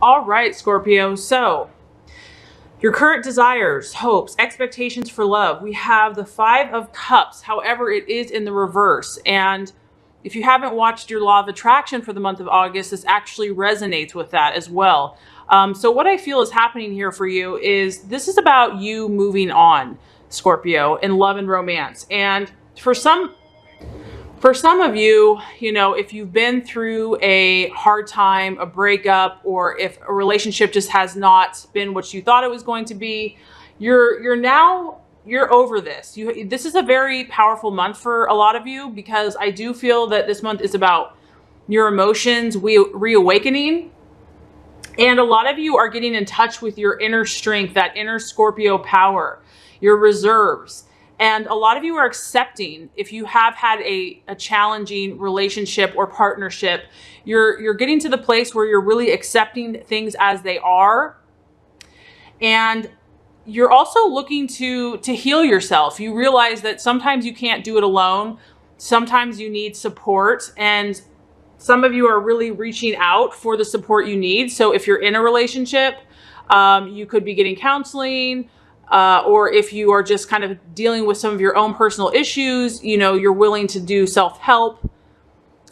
All right, Scorpio. So your current desires, hopes, expectations for love. We have the Five of Cups. However, it is in the reverse. And if you haven't watched your Law of Attraction for the month of August, this actually resonates with that as well. So what I feel is happening here for you is this is about you moving on, Scorpio, in love and romance. And for some of you, if you've been through a hard time, a breakup, or if a relationship just has not been what you thought it was going to be, you're over this. This is a very powerful month for a lot of you, because I do feel that this month is about your emotions reawakening. And a lot of you are getting in touch with your inner strength, that inner Scorpio power, your reserves. And a lot of you are accepting, if you have had a challenging relationship or partnership, you're getting to the place where you're really accepting things as they are. And you're also looking to heal yourself. You realize that sometimes you can't do it alone. Sometimes you need support. And some of you are really reaching out for the support you need. So if you're in a relationship, you could be getting counseling. Or if you are just kind of dealing with some of your own personal issues, you're willing to do self-help.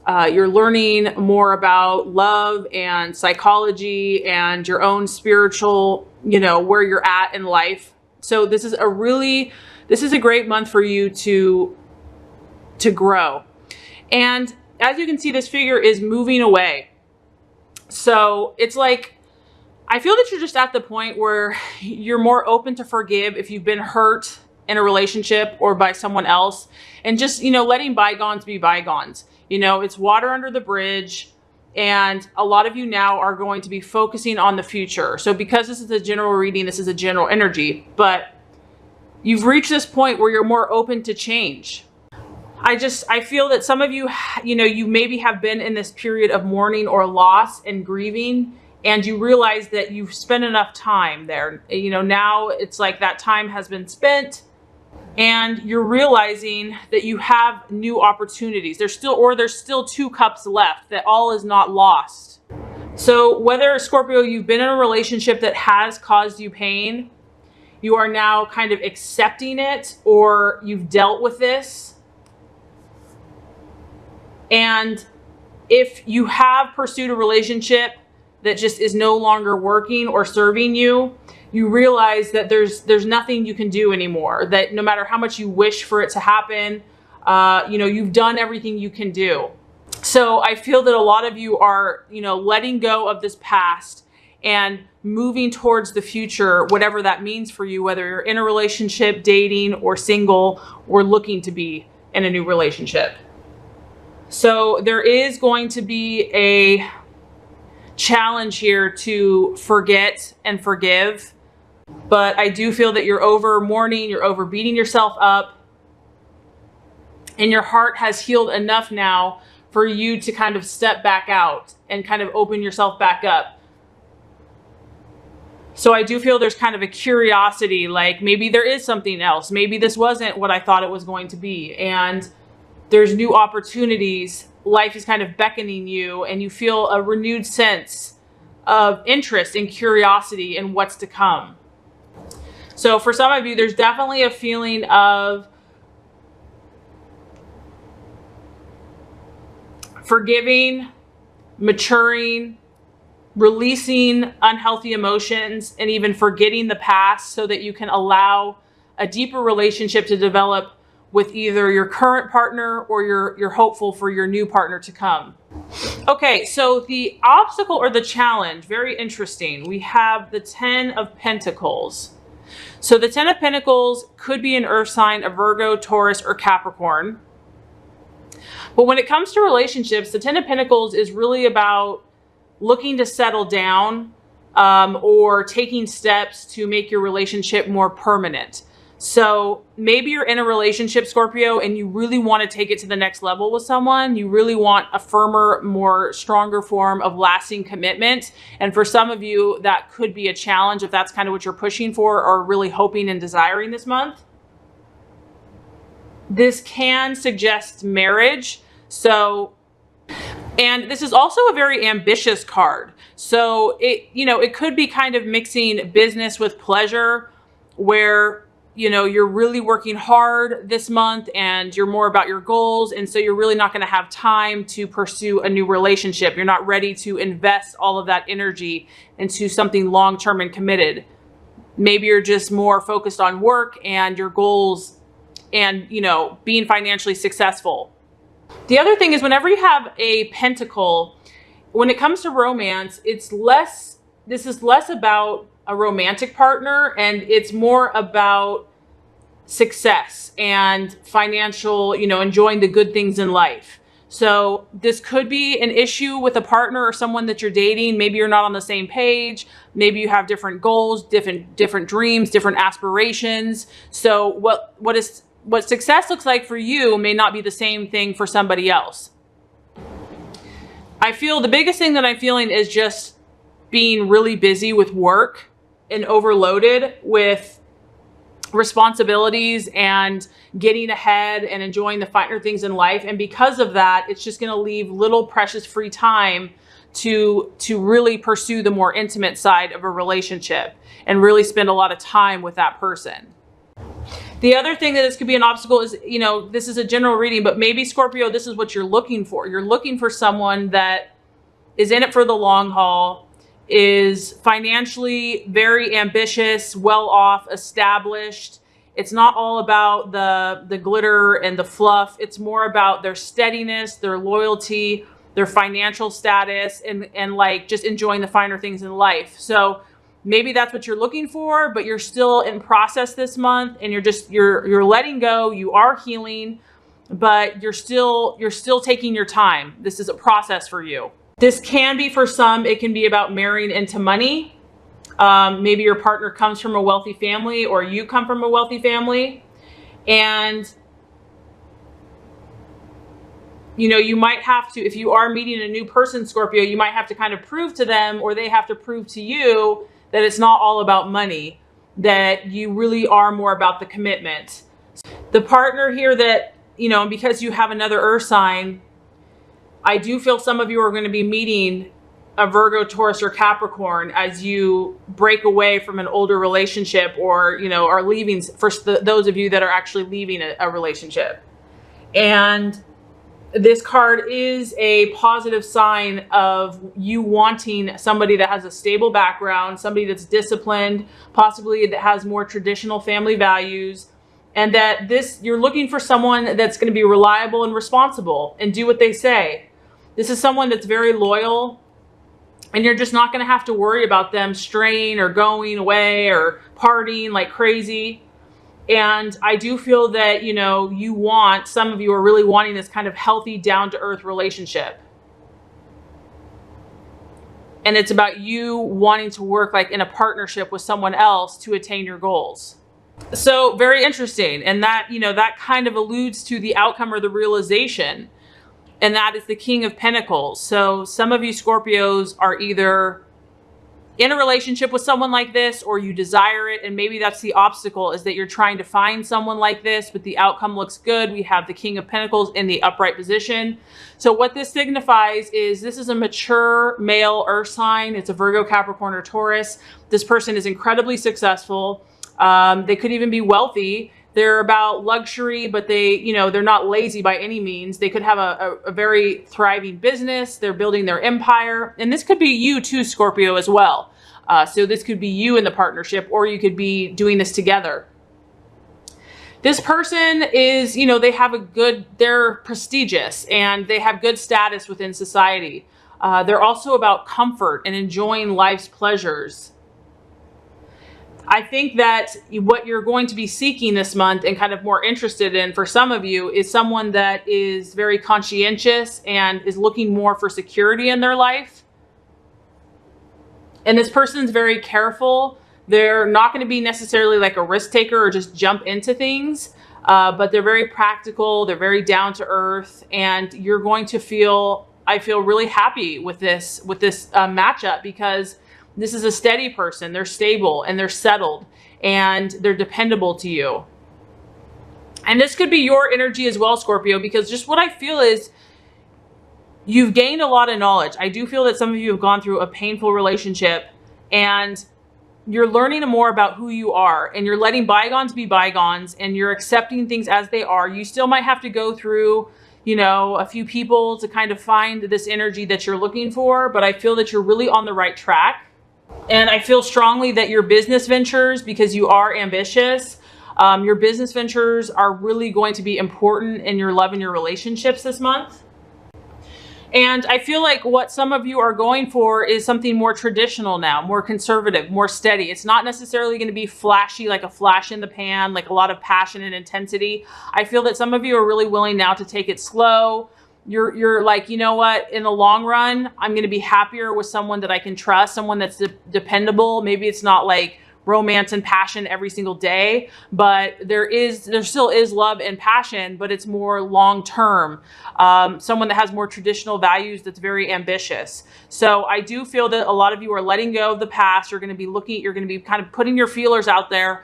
You're learning more about love and psychology and your own spiritual, where you're at in life. So this is a great month for you to grow. And as you can see, this figure is moving away. So it's like, I feel that you're just at the point where you're more open to forgive if you've been hurt in a relationship or by someone else, and just, letting bygones be bygones. It's water under the bridge, and a lot of you now are going to be focusing on the future. So because this is a general reading, this is a general energy, but you've reached this point where you're more open to change. I feel that some of you, you maybe have been in this period of mourning or loss and grieving, and you realize that you've spent enough time there. Now it's like that time has been spent, and you're realizing that you have new opportunities. There's still 2 cups left, that all is not lost. So whether, Scorpio, you've been in a relationship that has caused you pain, you are now kind of accepting it, or you've dealt with this. And if you have pursued a relationship that just is no longer working or serving you, you realize that there's nothing you can do anymore. That no matter how much you wish for it to happen, you've done everything you can do. So I feel that a lot of you are, letting go of this past and moving towards the future, whatever that means for you, whether you're in a relationship, dating, or single, or looking to be in a new relationship. So there is going to be a challenge here to forget and forgive, but I do feel that you're over mourning, you're over beating yourself up, and your heart has healed enough now for you to kind of step back out and kind of open yourself back up. So I do feel there's kind of a curiosity, like maybe there is something else. Maybe this wasn't what I thought it was going to be, and there's new opportunities. Life is kind of beckoning you, and you feel a renewed sense of interest and curiosity in what's to come. So for some of you, there's definitely a feeling of forgiving, maturing, releasing unhealthy emotions, and even forgetting the past so that you can allow a deeper relationship to develop with either your current partner or you're hopeful for your new partner to come. Okay, so the obstacle or the challenge, very interesting. We have the 10 of Pentacles. So the 10 of Pentacles could be an earth sign, a Virgo, Taurus, or Capricorn. But when it comes to relationships, the 10 of Pentacles is really about looking to settle down or taking steps to make your relationship more permanent. So maybe you're in a relationship, Scorpio, and you really want to take it to the next level with someone. You really want a firmer, more stronger form of lasting commitment. And for some of you, that could be a challenge if that's kind of what you're pushing for or really hoping and desiring this month. This can suggest marriage. And this is also a very ambitious card. So it could be kind of mixing business with pleasure, where you're really working hard this month and you're more about your goals. And so you're really not going to have time to pursue a new relationship. You're not ready to invest all of that energy into something long-term and committed. Maybe you're just more focused on work and your goals and, being financially successful. The other thing is, whenever you have a pentacle, when it comes to romance, this is less about a romantic partner, and it's more about success and financial, enjoying the good things in life. So this could be an issue with a partner or someone that you're dating. Maybe you're not on the same page. Maybe you have different goals, different dreams, different aspirations. So what success looks like for you may not be the same thing for somebody else. I feel the biggest thing that I'm feeling is just being really busy with work and overloaded with responsibilities and getting ahead and enjoying the finer things in life. And because of that, it's just going to leave little precious free time to really pursue the more intimate side of a relationship and really spend a lot of time with that person. The other thing that this could be an obstacle is, this is a general reading, but maybe Scorpio, this is what you're looking for. You're looking for someone that is in it for the long haul, is financially very ambitious, well off, established. It's not all about the glitter and the fluff. It's more about their steadiness, their loyalty, their financial status, and like just enjoying the finer things in life. So maybe that's what you're looking for, but you're still in process this month, and you're letting go. You are healing, but you're still taking your time. This is a process for you. This can be, for some, it can be about marrying into money. Maybe your partner comes from a wealthy family, or you come from a wealthy family. And, you might have to, if you are meeting a new person, Scorpio, you might have to kind of prove to them, or they have to prove to you, that it's not all about money, that you really are more about the commitment. The partner here that, because you have another earth sign, I do feel some of you are going to be meeting a Virgo, Taurus, or Capricorn as you break away from an older relationship, or, are leaving, for those of you that are actually leaving a relationship. And this card is a positive sign of you wanting somebody that has a stable background, somebody that's disciplined, possibly that has more traditional family values, and that you're looking for someone that's going to be reliable and responsible and do what they say. This is someone that's very loyal, and you're just not going to have to worry about them straying or going away or partying like crazy. And I do feel that, some of you are really wanting this kind of healthy, down-to-earth relationship. And it's about you wanting to work like in a partnership with someone else to attain your goals. So very interesting. And that, that kind of alludes to the outcome or the realization. And that is the King of Pentacles. So some of you Scorpios are either in a relationship with someone like this, or you desire it. And maybe that's the obstacle, is that you're trying to find someone like this, but the outcome looks good. We have the King of Pentacles in the upright position. So what this signifies is this is a mature male earth sign. It's a Virgo, Capricorn, or Taurus. This person is incredibly successful. They could even be wealthy. They're about luxury, but they're not lazy by any means. They could have a very thriving business. They're building their empire. And this could be you too, Scorpio, as well. So this could be you in the partnership, or you could be doing this together. This person is, they're prestigious, and they have good status within society. They're also about comfort and enjoying life's pleasures. I think that what you're going to be seeking this month and kind of more interested in for some of you is someone that is very conscientious and is looking more for security in their life. And this person's very careful. They're not going to be necessarily like a risk taker or just jump into things, but they're very practical. They're very down to earth, and you're going to I feel really happy with this matchup, because this is a steady person. They're stable and they're settled and they're dependable to you. And this could be your energy as well, Scorpio, because just what I feel is You've gained a lot of knowledge. I do feel that some of you have gone through a painful relationship, and you're learning more about who you are, and you're letting bygones be bygones, and you're accepting things as they are. You still might have to go through, you know, a few people to kind of find this energy that you're looking for, but I feel that you're really on the right track. And I feel strongly that your business ventures, because you are ambitious, your business ventures are really going to be important in your love and your relationships this month. And I feel like what some of you are going for is something more traditional now, more conservative, more steady. It's not necessarily going to be flashy, like a flash in the pan, like a lot of passion and intensity. I feel that some of you are really willing now to take it slow. You're like, you know what, in the long run, I'm going to be happier with someone that I can trust, someone that's dependable. Maybe it's not like romance and passion every single day, but there still is love and passion, but it's more long-term. Someone that has more traditional values, that's very ambitious. So I do feel that a lot of you are letting go of the past. You're going to be kind of putting your feelers out there,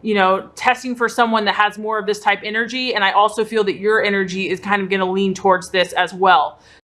you know, testing for someone that has more of this type energy. And I also feel that your energy is kind of going to lean towards this as well.